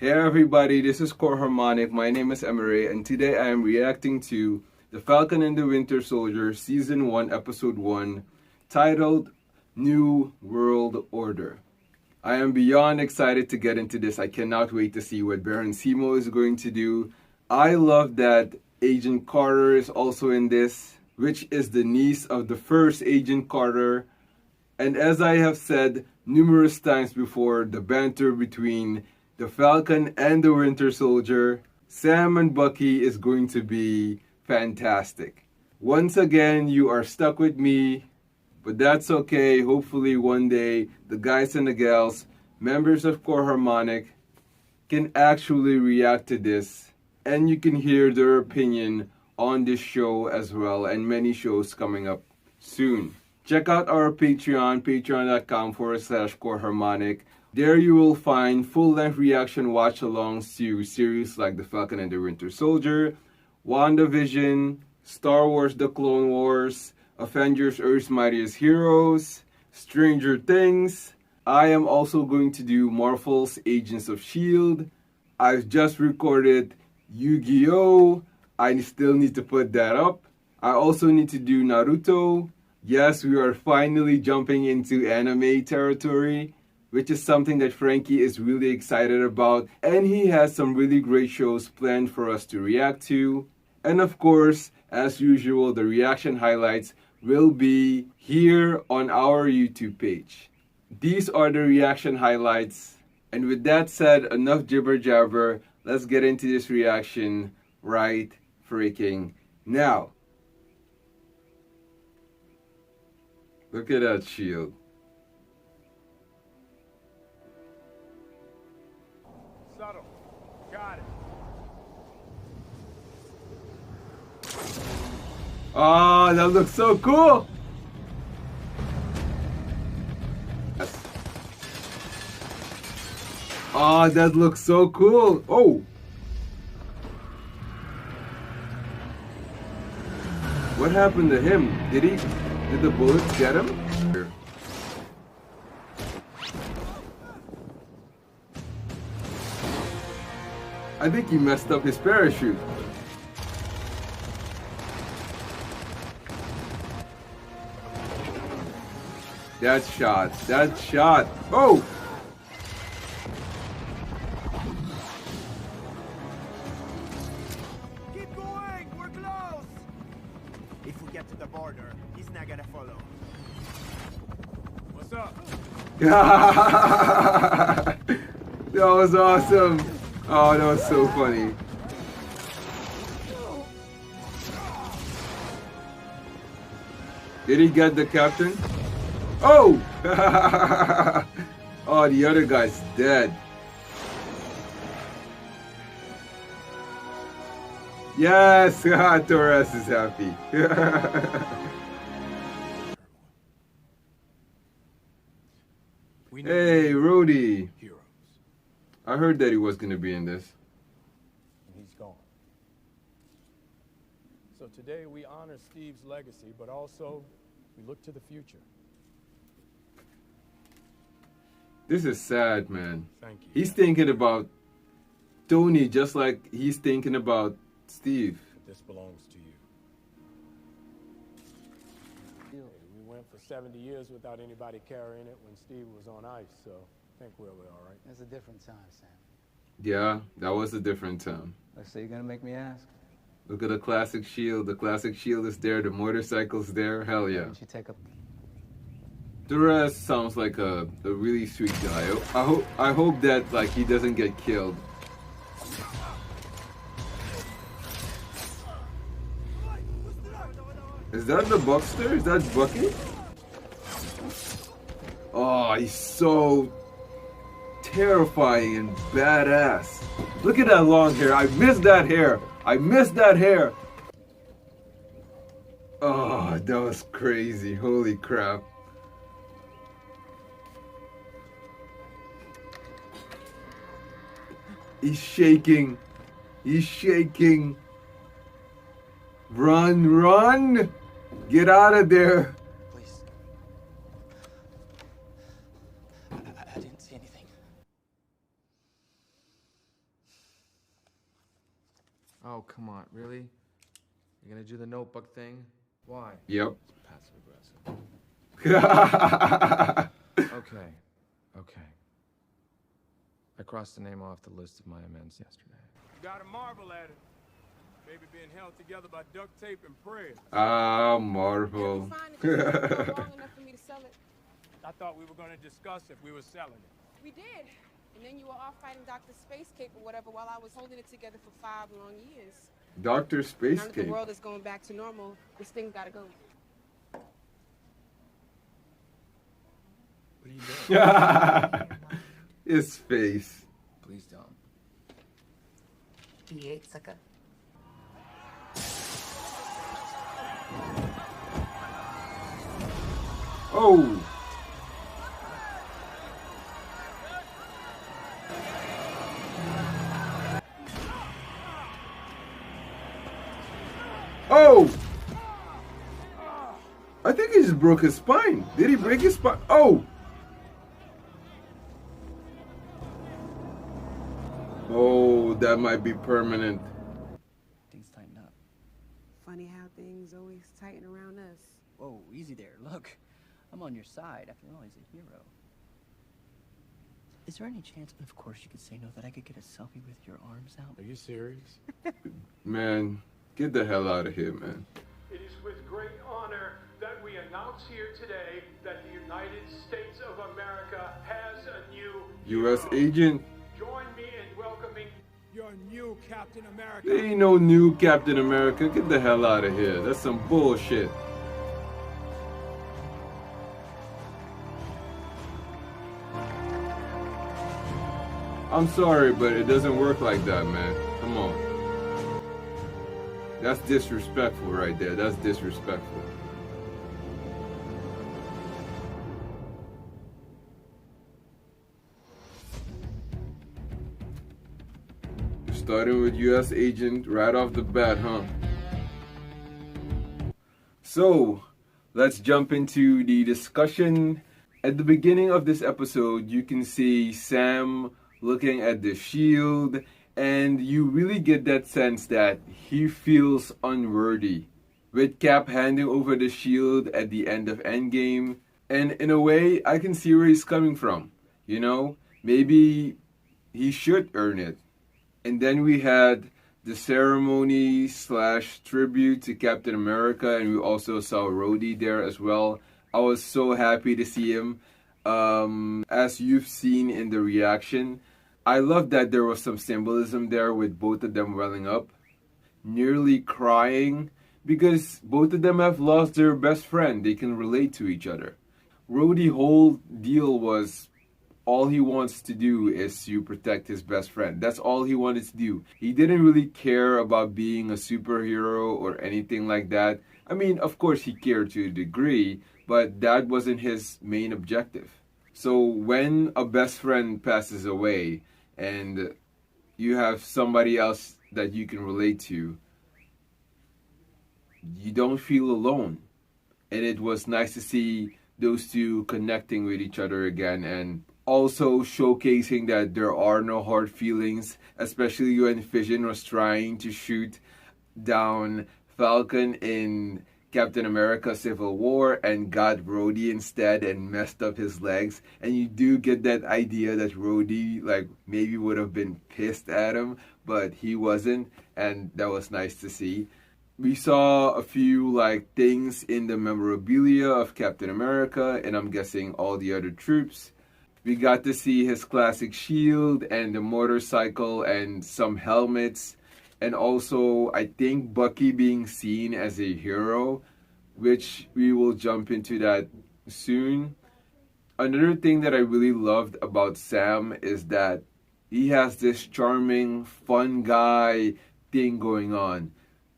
Hey everybody, this is Harmonic. My name is EMIRAE, and today I am reacting to The Falcon and the Winter Soldier Season 1, Episode 1, titled New World Order. I am beyond excited to get into this. I cannot wait to see what Baron Zemo is going to do. I love that Agent Carter is also in this, which is the niece of the first Agent Carter. And as I have said numerous times before, the banter between the Falcon and the Winter Soldier, Sam and Bucky, is going to be fantastic. Once again, you are stuck with me, but that's okay. Hopefully one day, the guys and the gals, members of Core Harmonic, can actually react to this, and you can hear their opinion on this show as well, and many shows coming up soon. Check out our Patreon, patreon.com/Core Harmonic. There you will find full-length reaction watch-alongs to series like The Falcon and the Winter Soldier, WandaVision, Star Wars The Clone Wars, Avengers Earth's Mightiest Heroes, Stranger Things. I am also going to do Marvel's Agents of S.H.I.E.L.D. I've just recorded Yu-Gi-Oh! I still need to put that up. I also need to do Naruto. Yes, we are finally jumping into anime territory, which is something that Frankie is really excited about, and he has some really great shows planned for us to react to. And of course, as usual, the reaction highlights will be here on our YouTube page. These are the reaction highlights, and with that said, enough jibber jabber, let's get into this reaction right freaking now. Look at that shield. Subtle. Got it. Oh, that looks so cool. Yes. Oh, that looks so cool. Oh. What happened to him? Did the bullets get him? I think he messed up his parachute. That shot. Oh! Keep going. We're close. If we get to the border, he's not gonna follow. What's up? That was awesome. Oh, that was so funny. Did he get the captain? Oh! Oh, the other guy's dead. Yes! Torres is happy. Hey, Rhodey. Heroes. I heard that he was going to be in this. And he's gone. So today we honor Steve's legacy, but also we look to the future. This is sad, man. Thank you. He's thinking about Tony just like he's thinking about Steve. This belongs to you. We went for 70 years without anybody carrying it when Steve was on ice, so I think we're all right. It's a different time, Sam. Yeah, that was a different time. Let's say you're gonna make me ask. Look at the classic shield. The classic shield is there. The motorcycle's there. Hell yeah. Why don't you take up? The rest sounds like a really sweet guy. I hope that like he doesn't get killed. Is that the Buckster? Is that Bucky? Oh, he's so terrifying and badass. Look at that long hair. I missed that hair. I missed that hair. Oh, that was crazy. Holy crap. He's shaking. He's shaking. Run, run! Get out of there. Please. I didn't see anything. Oh, come on, really? You're gonna do the notebook thing? Why? Yep. Passive aggressive. Okay. I crossed the name off the list of my amends yesterday. You gotta marvel at it. Baby being held together by duct tape and prayer. Ah, Marvel. Long enough for me to sell it. I thought we were gonna discuss if we were selling it. We did. And then you were off fighting Dr. Space Cape or whatever while I was holding it together for 5 long years. Dr. Space Now that the Cape. world is going back to normal, this thing's gotta go. What are you doing? His face. Please don't. D8, sucker. Oh! Oh! I think he just broke his spine. Did he break his spine? Oh! Oh, that might be permanent. Things tighten up. Funny how things always tighten around us. Whoa, easy there. Look, I'm on your side. After all, he's a hero. Is there any chance, and of course you could say no, that I could get a selfie with your arms out? Are you serious? Man, get the hell out of here, man. It is with great honor that we announce here today that the United States of America has a new U.S. agent. Join me in welcoming Your new Captain America. There ain't no new Captain America. Get the hell out of here. That's some bullshit. I'm sorry, but it doesn't work like that, man. Come on. That's disrespectful right there. That's disrespectful. Starting with U.S. agent right off the bat, huh? So, let's jump into the discussion. At the beginning of this episode, you can see Sam looking at the shield, and you really get that sense that he feels unworthy. With Cap handing over the shield at the end of Endgame, and in a way, I can see where he's coming from. You know, maybe he should earn it. And then we had the ceremony / tribute to Captain America, and we also saw Rhodey there as well. I was so happy to see him. As you've seen in the reaction, I love that there was some symbolism there with both of them welling up, nearly crying, because both of them have lost their best friend. They can relate to each other. Rhodey's whole deal was all he wants to do is to protect his best friend. That's all he wanted to do. He didn't really care about being a superhero or anything like that. I mean, of course he cared to a degree, but that wasn't his main objective. So when a best friend passes away and you have somebody else that you can relate to, you don't feel alone. And it was nice to see those two connecting with each other again, and also showcasing that there are no hard feelings, especially when Vision was trying to shoot down Falcon in Captain America Civil War and got Rhodey instead and messed up his legs. And you do get that idea that Rhodey maybe would have been pissed at him, but he wasn't, and that was nice to see. We saw a few things in the memorabilia of Captain America, and I'm guessing all the other troops. We got to see his classic shield and the motorcycle and some helmets. And also, I think Bucky being seen as a hero, which we will jump into that soon. Another thing that I really loved about Sam is that he has this charming, fun guy thing going on,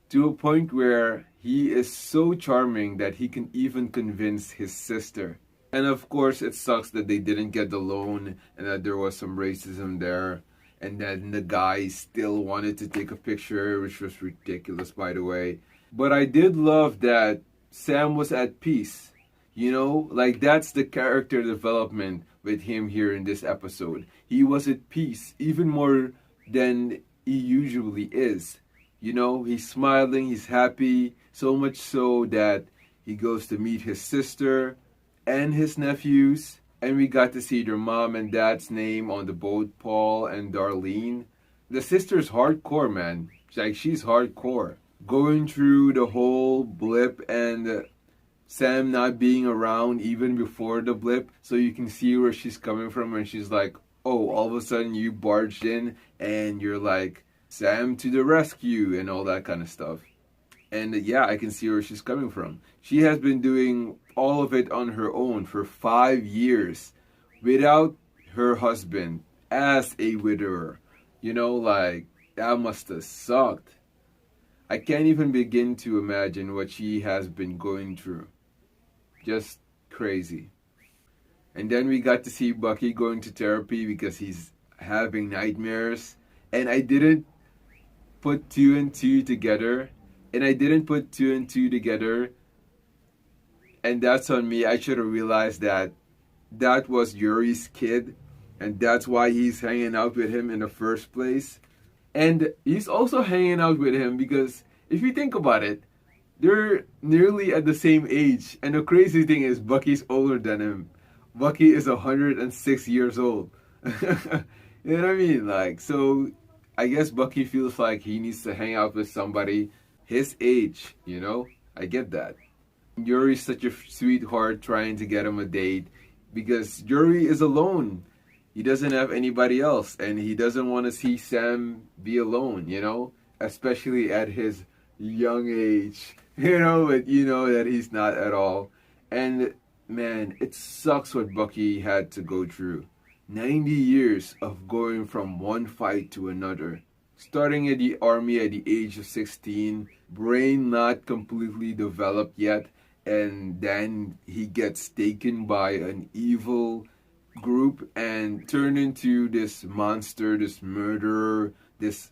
to a point where he is so charming that he can even convince his sister. And of course, it sucks that they didn't get the loan and that there was some racism there. And then the guy still wanted to take a picture, which was ridiculous, by the way. But I did love that Sam was at peace. You know, that's the character development with him here in this episode. He was at peace, even more than he usually is. You know, he's smiling, he's happy, so much so that he goes to meet his sister and his nephews. And we got to see their mom and dad's name on the boat, Paul and Darlene. The sister's hardcore, man. She's hardcore. Going through the whole blip and Sam not being around even before the blip, so you can see where she's coming from, and she's like, oh, all of a sudden you barged in and you're like, Sam to the rescue and all that kind of stuff. And yeah, I can see where she's coming from. She has been doing all of it on her own for 5 years without her husband as a widower. You know, like, that must have sucked. I can't even begin to imagine what she has been going through. Just crazy. And then we got to see Bucky going to therapy because he's having nightmares. And I didn't put 2 and 2 together. And that's on me. I should have realized that that was Yuri's kid. And that's why he's hanging out with him in the first place. And he's also hanging out with him because if you think about it, they're nearly at the same age. And the crazy thing is Bucky's older than him. Bucky is 106 years old. You know what I mean? Like, so I guess Bucky feels like he needs to hang out with somebody his age, you know? I get that. Yuri's such a sweetheart trying to get him a date because Yuri is alone. He doesn't have anybody else and he doesn't want to see Sam be alone, you know? Especially at his young age. You know, but you know that he's not at all. And man, it sucks what Bucky had to go through. 90 years of going from one fight to another. Starting at the army at the age of 16, brain not completely developed yet, and then he gets taken by an evil group and turned into this monster, this murderer, this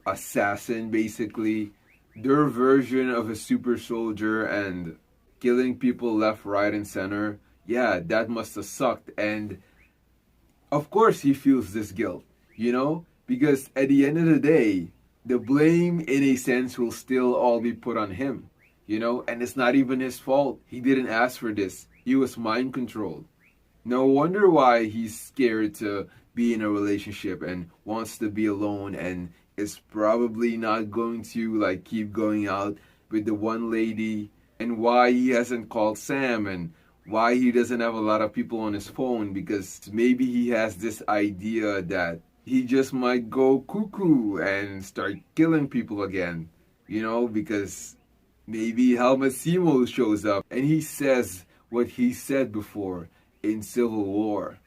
assassin basically. Their version of a super soldier and killing people left, right, and center. Yeah, that must have sucked. And of course he feels this guilt, you know? Because at the end of the day, the blame in a sense will still all be put on him, you know? And it's not even his fault. He didn't ask for this. He was mind controlled. No wonder why he's scared to be in a relationship and wants to be alone and is probably not going to like keep going out with the one lady, and why he hasn't called Sam and why he doesn't have a lot of people on his phone, because maybe he has this idea that he just might go cuckoo and start killing people again, you know, because maybe Helmut Simo shows up and he says what he said before in Civil War.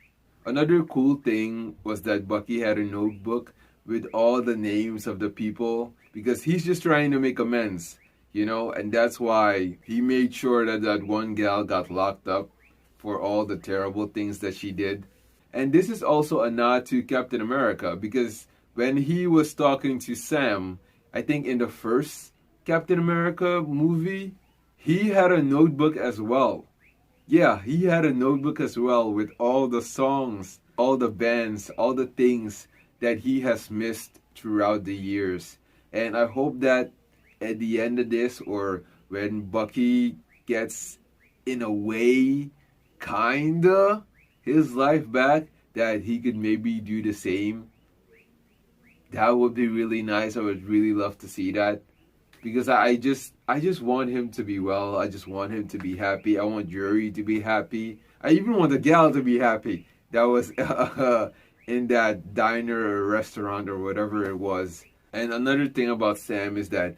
Another cool thing was that Bucky had a notebook with all the names of the people because he's just trying to make amends, you know, and that's why he made sure that that one gal got locked up for all the terrible things that she did. And this is also a nod to Captain America because when he was talking to Sam, I think in the first Captain America movie, he had a notebook as well. Yeah, he had a notebook as well with all the songs, all the bands, all the things that he has missed throughout the years. And I hope that at the end of this, or when Bucky gets in a way kinda his life back, that he could maybe do the same. That would be really nice. I would really love to see that, because I just want him to be well. I just want him to be happy. I want Yuri to be happy. I even want the gal to be happy. That was in that diner or restaurant or whatever it was. And another thing about Sam is that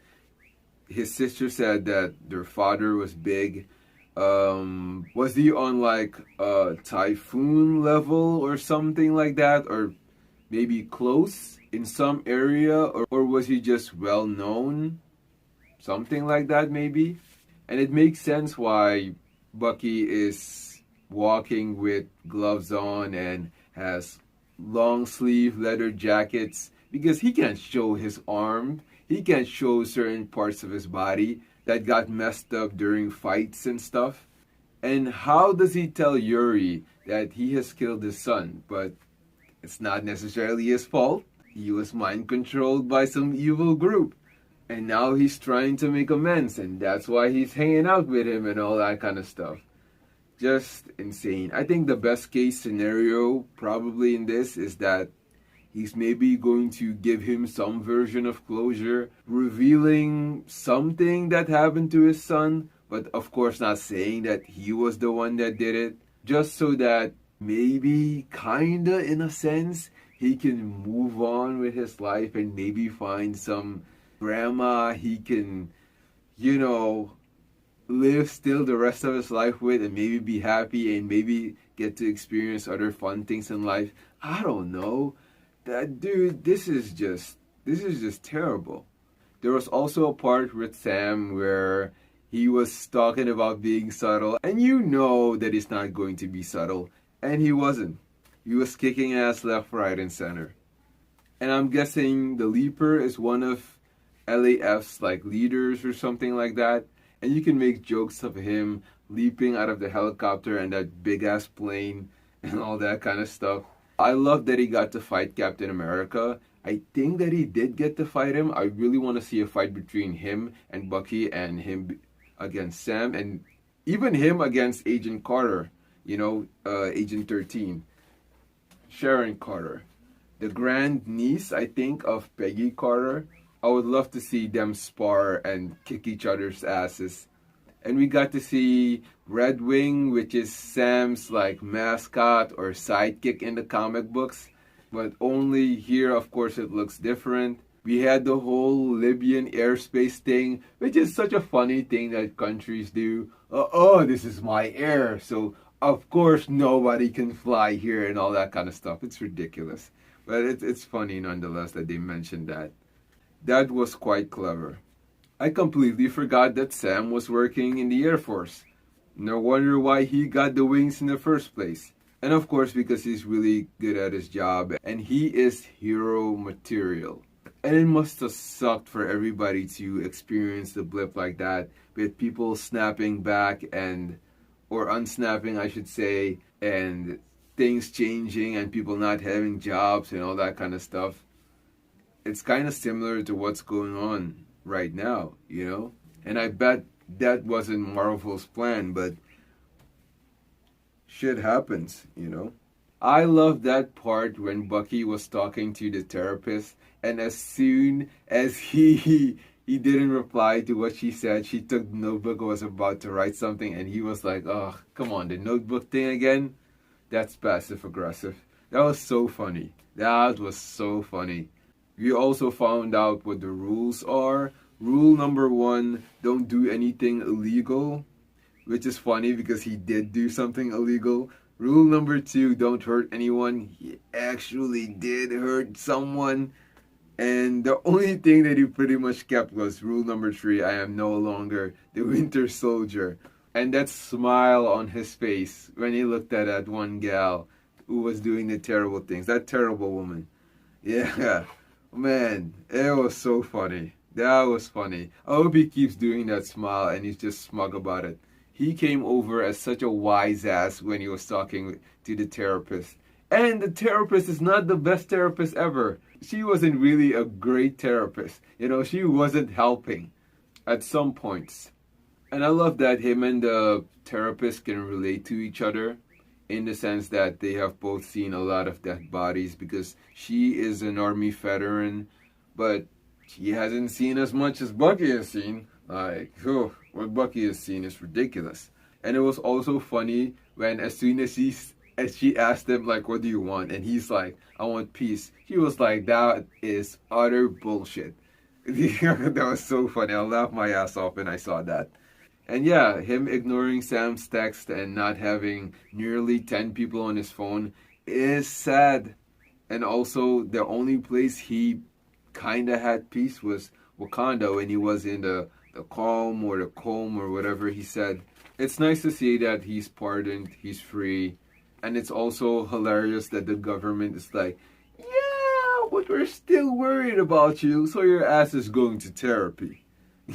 his sister said that their father was big. Was he on like a typhoon level or something like that? Or maybe close in some area? Or was he just well known? Something like that maybe. And it makes sense why Bucky is walking with gloves on and has long sleeve leather jackets, because he can't show his arm. He can't show certain parts of his body that got messed up during fights and stuff. And how does he tell Yuri that he has killed his son? But it's not necessarily his fault. He was mind controlled by some evil group. And now he's trying to make amends, and that's why he's hanging out with him and all that kind of stuff. Just insane. I think the best case scenario probably in this is that he's maybe going to give him some version of closure, revealing something that happened to his son, but of course not saying that he was the one that did it, just so that maybe, kinda in a sense, he can move on with his life and maybe find some grandma he can, you know, live still the rest of his life with, and maybe be happy and maybe get to experience other fun things in life. I don't know. That dude, this is just terrible. There was also a part with Sam where he was talking about being subtle, and you know that he's not going to be subtle, and he wasn't. He was kicking ass left, right, and center. And I'm guessing the Leaper is one of LAF's like leaders or something like that. And you can make jokes of him leaping out of the helicopter and that big ass plane and all that kind of stuff. I love that he got to fight Captain America. I think that he did get to fight him. I really want to see a fight between him and Bucky, and him against Sam, and even him against Agent Carter, you know, Agent 13. Sharon Carter, the grand niece, I think, of Peggy Carter. I would love to see them spar and kick each other's asses. And we got to see Red Wing, which is Sam's like mascot or sidekick in the comic books. But only here, of course, it looks different. We had the whole Libyan airspace thing, which is such a funny thing that countries do. Oh, this is my air, so of course nobody can fly here and all that kind of stuff. It's ridiculous. But it's funny nonetheless that they mentioned that. That was quite clever. I completely forgot that Sam was working in the Air Force. No wonder why he got the wings in the first place. And of course because he's really good at his job and he is hero material. And it must have sucked for everybody to experience the blip like that, with people snapping back or unsnapping I should say, and things changing and people not having jobs and all that kind of stuff. It's kind of similar to what's going on right now, you know? And I bet that wasn't Marvel's plan, but shit happens, you know? I love that part when Bucky was talking to the therapist, and as soon as he didn't reply to what she said, she took the notebook and was about to write something, and he was like, oh, come on, the notebook thing again? That's passive aggressive. That was so funny. That was so funny. We also found out what the rules are. Rule number 1, don't do anything illegal, which is funny because he did do something illegal. Rule number 2, don't hurt anyone. He actually did hurt someone. And the only thing that he pretty much kept was rule number 3, I am no longer the Winter Soldier. And that smile on his face when he looked at that one gal who was doing the terrible things. That terrible woman. Yeah. Man, it was so funny. That was funny. I hope he keeps doing that smile and he's just smug about it. He came over as such a wise ass when he was talking to the therapist. And the therapist is not the best therapist ever. She wasn't really a great therapist. You know, she wasn't helping at some points. And I love that him and the therapist can relate to each other, in the sense that they have both seen a lot of dead bodies, because she is an army veteran, but she hasn't seen as much as Bucky has seen. Like, what Bucky has seen is ridiculous. And it was also funny when as soon as she asked him, like, what do you want? And he's like, I want peace. She was like, that is utter bullshit. That was so funny. I laughed my ass off when I saw that. And yeah, him ignoring Sam's text and not having nearly 10 people on his phone is sad. And also, the only place he kind of had peace was Wakanda, when he was in the calm or the comb or whatever he said. It's nice to see that he's pardoned, he's free. And it's also hilarious that the government is like, yeah, but we're still worried about you, so your ass is going to therapy.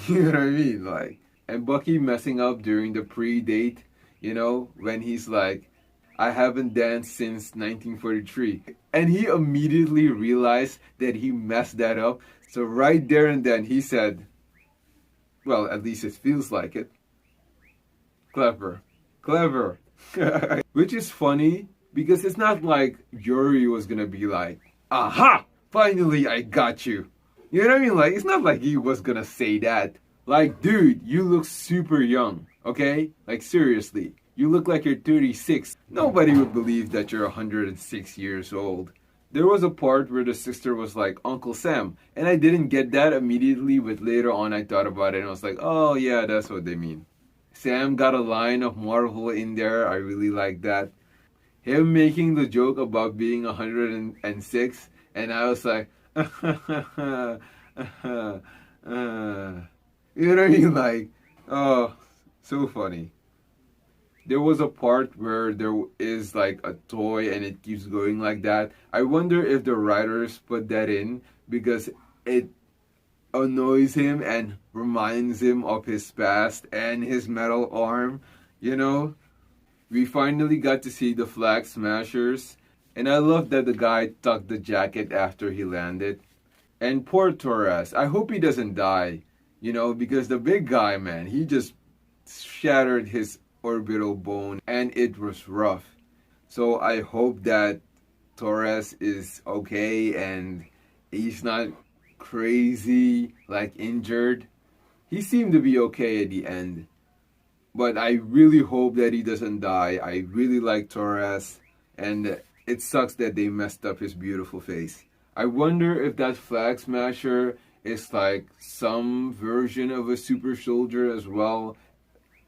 You know what I mean? Like, and Bucky messing up during the pre-date, you know, when he's like, I haven't danced since 1943. And he immediately realized that he messed that up. So right there and then he said, well, at least it feels like it. Clever. Clever. Which is funny because it's not like Yuri was gonna be like, aha! Finally I got you. You know what I mean? Like, it's not like he was gonna say that. Like, dude, you look super young, okay? Like, seriously. You look like you're 36. Nobody would believe that you're 106 years old. There was a part where the sister was like, Uncle Sam. And I didn't get that immediately, but later on I thought about it and I was like, oh yeah, that's what they mean. Sam got a line of Marvel in there. I really like that. Him making the joke about being 106. And I was like, you know what I mean? Like, oh, so funny. There was a part where there is like a toy and it keeps going like that. I wonder if the writers put that in because it annoys him and reminds him of his past and his metal arm, you know? We finally got to see the Flag Smashers. And I love that the guy tucked the jacket after he landed. And poor Torres, I hope he doesn't die, you know, because the big guy, man, he just shattered his orbital bone and it was rough. So I hope that Torres is okay and he's not crazy, like injured. He seemed to be okay at the end. But I really hope that he doesn't die. I really like Torres and it sucks that they messed up his beautiful face. I wonder if that Flag Smasher is like some version of a super soldier as well.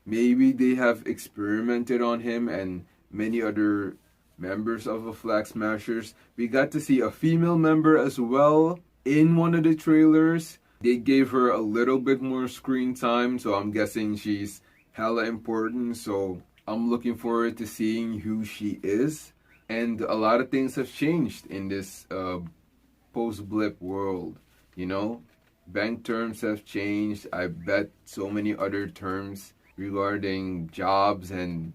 Maybe they have experimented on him and many other members of the Flag Smashers. We got to see a female member as well in one of the trailers. They gave her a little bit more screen time, so I'm guessing she's hella important. So I'm looking forward to seeing who she is. And a lot of things have changed in this post-blip world, you know? Bank terms have changed. I bet so many other terms regarding jobs and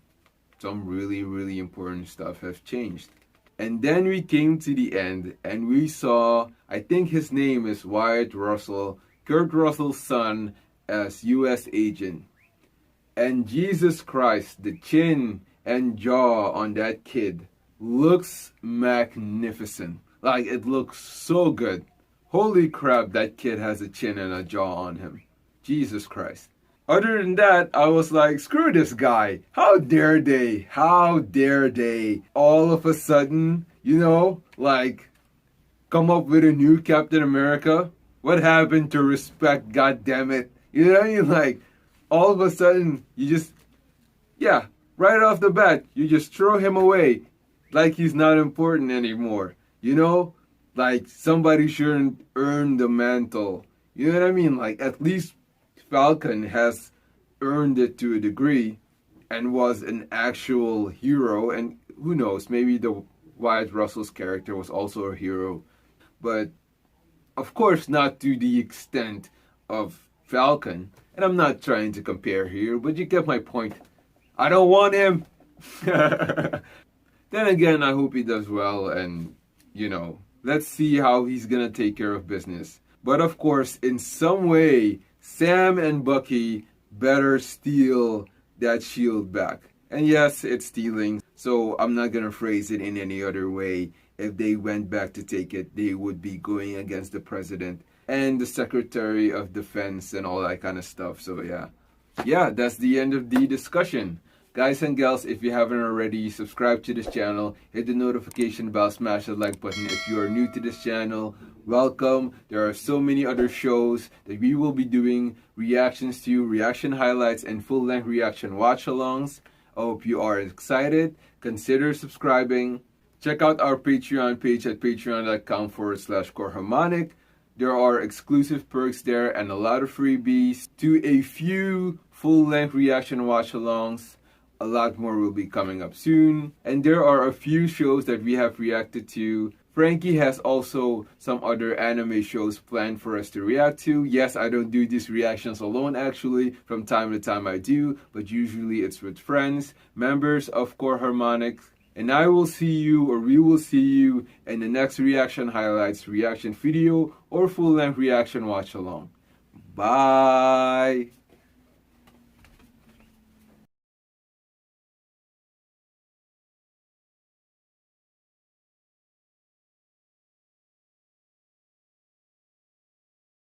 some really, really important stuff have changed. And then we came to the end and we saw, I think his name is Wyatt Russell, Kurt Russell's son as US agent. And Jesus Christ, the chin and jaw on that kid looks magnificent. Like, it looks so good. Holy crap, that kid has a chin and a jaw on him. Jesus Christ. Other than that, I was like, screw this guy. How dare they? How dare they all of a sudden, you know, like, come up with a new Captain America? What happened to respect, goddammit? You know what I mean? Like, all of a sudden, you just, yeah, right off the bat, you just throw him away like he's not important anymore. You know? Like, somebody shouldn't earn the mantle. You know what I mean? Like, at least Falcon has earned it to a degree and was an actual hero. And who knows, maybe the Wyatt Russell's character was also a hero. But, of course, not to the extent of Falcon. And I'm not trying to compare here, but you get my point. I don't want him. Then again, I hope he does well and, you know, let's see how he's gonna take care of business. But of course, in some way, Sam and Bucky better steal that shield back. And yes, it's stealing, so I'm not gonna phrase it in any other way. If they went back to take it, they would be going against the president and the Secretary of Defense and all that kind of stuff. So yeah, that's the end of the discussion. Guys and gals, if you haven't already, subscribe to this channel, hit the notification bell, smash the like button. If you are new to this channel, welcome. There are so many other shows that we will be doing reactions to, reaction highlights, and full-length reaction watch-alongs. I hope you are excited. Consider subscribing. Check out our Patreon page at patreon.com/CoreHarmonic. There are exclusive perks there and a lot of freebies to a few full-length reaction watch-alongs. A lot more will be coming up soon. And there are a few shows that we have reacted to. Frankie has also some other anime shows planned for us to react to. Yes, I don't do these reactions alone actually. From time to time I do, but usually it's with friends, members of Core Harmonic, And I will see you, or we will see you, in the next reaction highlights, reaction video, or full-length reaction watch along. Bye!